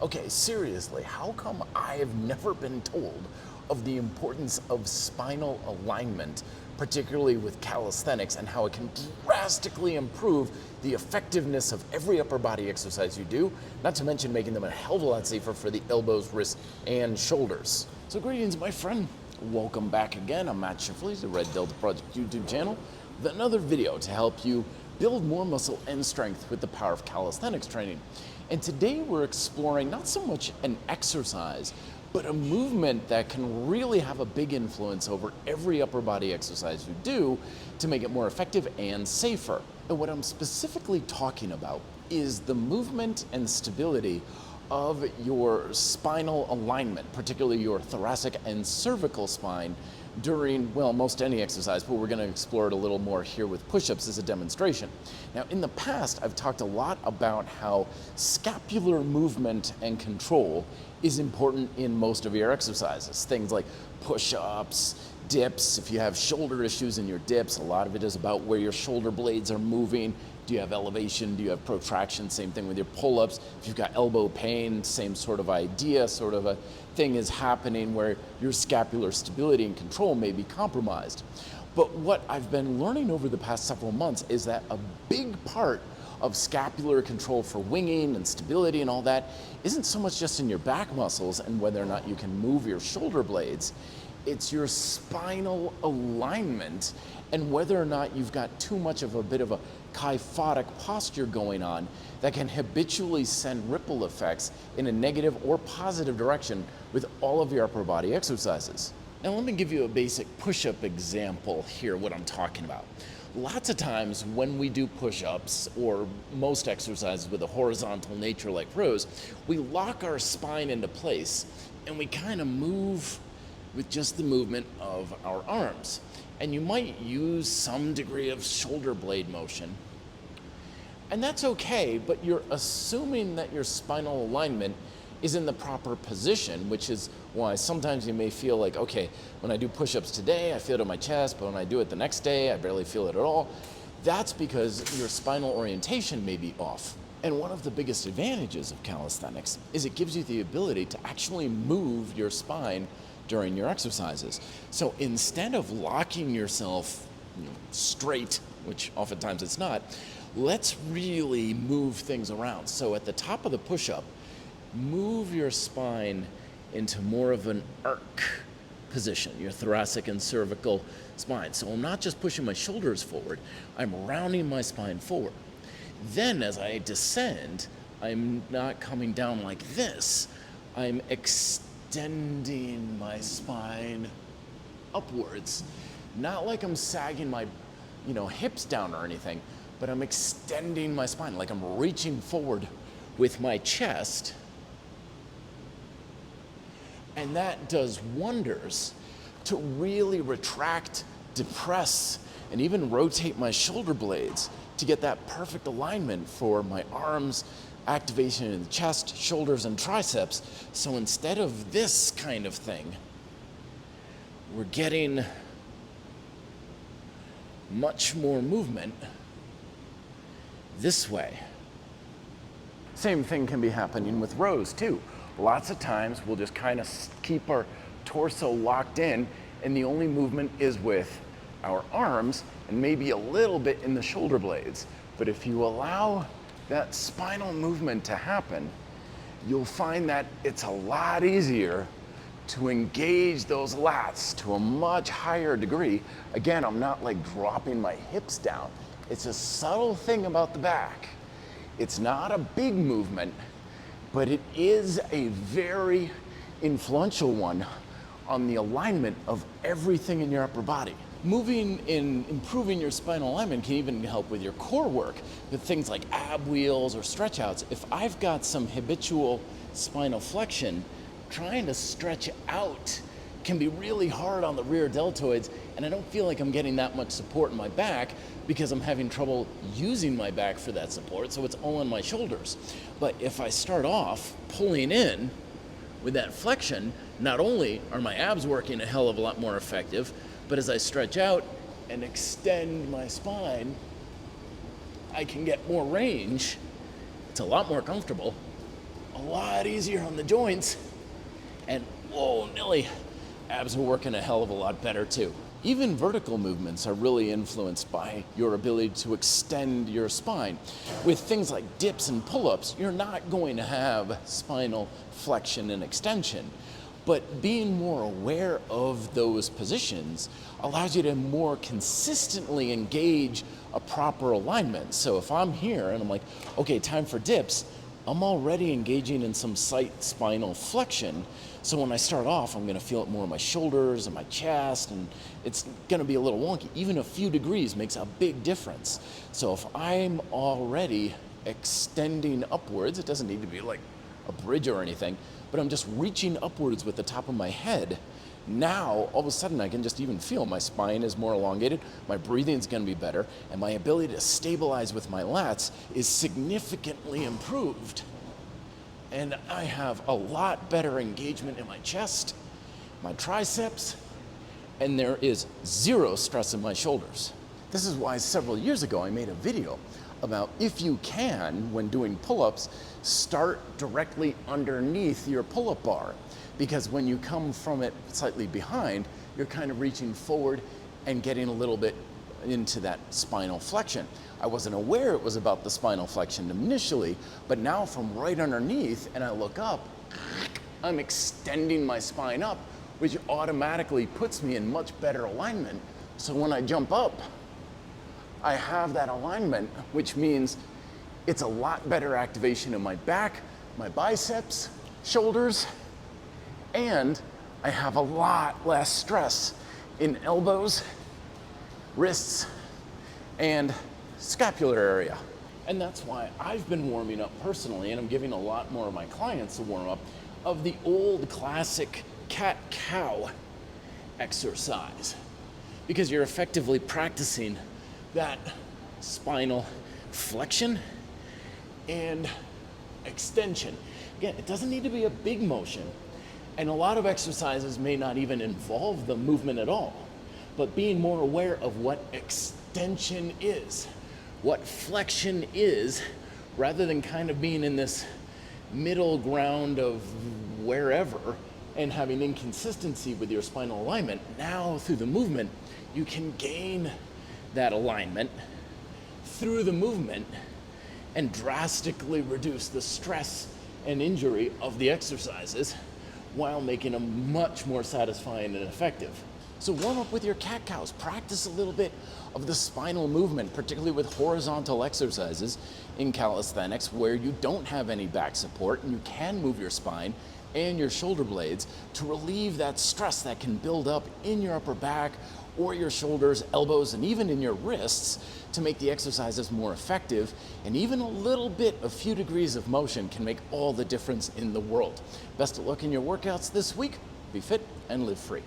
Okay, seriously, how come I have never been told of the importance of spinal alignment, particularly with calisthenics, and how it can drastically improve the effectiveness of every upper body exercise you do, not to mention making them a hell of a lot safer for the elbows, wrists, and shoulders. So greetings, my friend. Welcome back again. I'm Matt Schifferly, the Red Delta Project YouTube channel, with another video to help you build more muscle and strength with the power of calisthenics training. And today we're exploring not so much an exercise, but a movement that can really have a big influence over every upper body exercise you do to make it more effective and safer. And what I'm specifically talking about is the movement and stability of your spinal alignment, particularly your thoracic and cervical spine during, well, most any exercise, but we're going to explore it a little more here with push-ups as a demonstration. Now, in the past, I've talked a lot about how scapular movement and control is important in most of your exercises. Things like push-ups, dips. If you have shoulder issues in your dips, a lot of it is about where your shoulder blades are moving. Do you have elevation? Do you have protraction? Same thing with your pull-ups. If you've got elbow pain, same sort of idea, sort of a thing is happening where your scapular stability and control may be compromised. But what I've been learning over the past several months is that a big part of scapular control for winging and stability and all that isn't so much just in your back muscles and whether or not you can move your shoulder blades. It's your spinal alignment and whether or not you've got too much of a bit of a kyphotic posture going on that can habitually send ripple effects in a negative or positive direction with all of your upper body exercises. Now let me give you a basic push-up example here, what I'm talking about. Lots of times when we do push-ups or most exercises with a horizontal nature like rows, we lock our spine into place and we kind of move with just the movement of our arms. And you might use some degree of shoulder blade motion. And that's okay, but you're assuming that your spinal alignment is in the proper position, which is why sometimes you may feel like, okay, when I do push-ups today, I feel it in my chest, but when I do it the next day, I barely feel it at all. That's because your spinal orientation may be off. And one of the biggest advantages of calisthenics is it gives you the ability to actually move your spine during your exercises. So instead of locking yourself straight, which oftentimes it's not, let's really move things around. So at the top of the push-up, move your spine into more of an arc position, your thoracic and cervical spine. So I'm not just pushing my shoulders forward, I'm rounding my spine forward. Then as I descend, I'm not coming down like this, I'm extending my spine upwards. Not like I'm sagging my hips down or anything, but I'm extending my spine, like I'm reaching forward with my chest. And that does wonders to really retract, depress, and even rotate my shoulder blades to get that perfect alignment for my arms, activation in the chest, shoulders, and triceps. So instead of this kind of thing, we're getting much more movement this way. Same thing can be happening with rows too. Lots of times we'll just kind of keep our torso locked in and the only movement is with our arms and maybe a little bit in the shoulder blades. But if you allow that spinal movement to happen, you'll find that it's a lot easier to engage those lats to a much higher degree. Again, I'm not like dropping my hips down. It's a subtle thing about the back. It's not a big movement, but it is a very influential one on the alignment of everything in your upper body. Moving and improving your spinal alignment can even help with your core work, with things like ab wheels or stretch outs. If I've got some habitual spinal flexion, trying to stretch out can be really hard on the rear deltoids, and I don't feel like I'm getting that much support in my back because I'm having trouble using my back for that support, so it's all on my shoulders. But if I start off pulling in with that flexion, not only are my abs working a hell of a lot more effective, but as I stretch out and extend my spine, I can get more range. It's a lot more comfortable, a lot easier on the joints. And whoa, Nelly, abs are working a hell of a lot better too. Even vertical movements are really influenced by your ability to extend your spine. With things like dips and pull-ups, you're not going to have spinal flexion and extension. But being more aware of those positions allows you to more consistently engage a proper alignment. So if I'm here and I'm like, okay, time for dips, I'm already engaging in some slight spinal flexion. So when I start off, I'm gonna feel it more in my shoulders and my chest, and it's gonna be a little wonky. Even a few degrees makes a big difference. So if I'm already extending upwards, it doesn't need to be like a bridge or anything, but I'm just reaching upwards with the top of my head. Now, all of a sudden, I can just even feel my spine is more elongated, my breathing is gonna be better, and my ability to stabilize with my lats is significantly improved. And I have a lot better engagement in my chest, my triceps, and there is zero stress in my shoulders. This is why several years ago I made a video about, if you can, when doing pull-ups, start directly underneath your pull-up bar. Because when you come from it slightly behind, you're kind of reaching forward and getting a little bit into that spinal flexion. I wasn't aware it was about the spinal flexion initially, but now from right underneath and I look up, I'm extending my spine up, which automatically puts me in much better alignment. So when I jump up, I have that alignment, which means it's a lot better activation in my back, my biceps, shoulders, and I have a lot less stress in elbows, wrists, and scapular area. And that's why I've been warming up personally, and I'm giving a lot more of my clients to warm up, of the old classic cat-cow exercise. Because you're effectively practicing that spinal flexion and extension. Again, it doesn't need to be a big motion, and a lot of exercises may not even involve the movement at all, but being more aware of what extension is, what flexion is, rather than kind of being in this middle ground of wherever and having inconsistency with your spinal alignment. Now through the movement, you can gain that alignment through the movement and drastically reduce the stress and injury of the exercises while making them much more satisfying and effective. So warm up with your cat-cows. Practice a little bit of the spinal movement, particularly with horizontal exercises in calisthenics where you don't have any back support and you can move your spine and your shoulder blades to relieve that stress that can build up in your upper back or your shoulders, elbows, and even in your wrists to make the exercises more effective. And even a little bit, a few degrees of motion can make all the difference in the world. Best of luck in your workouts this week. Be fit and live free.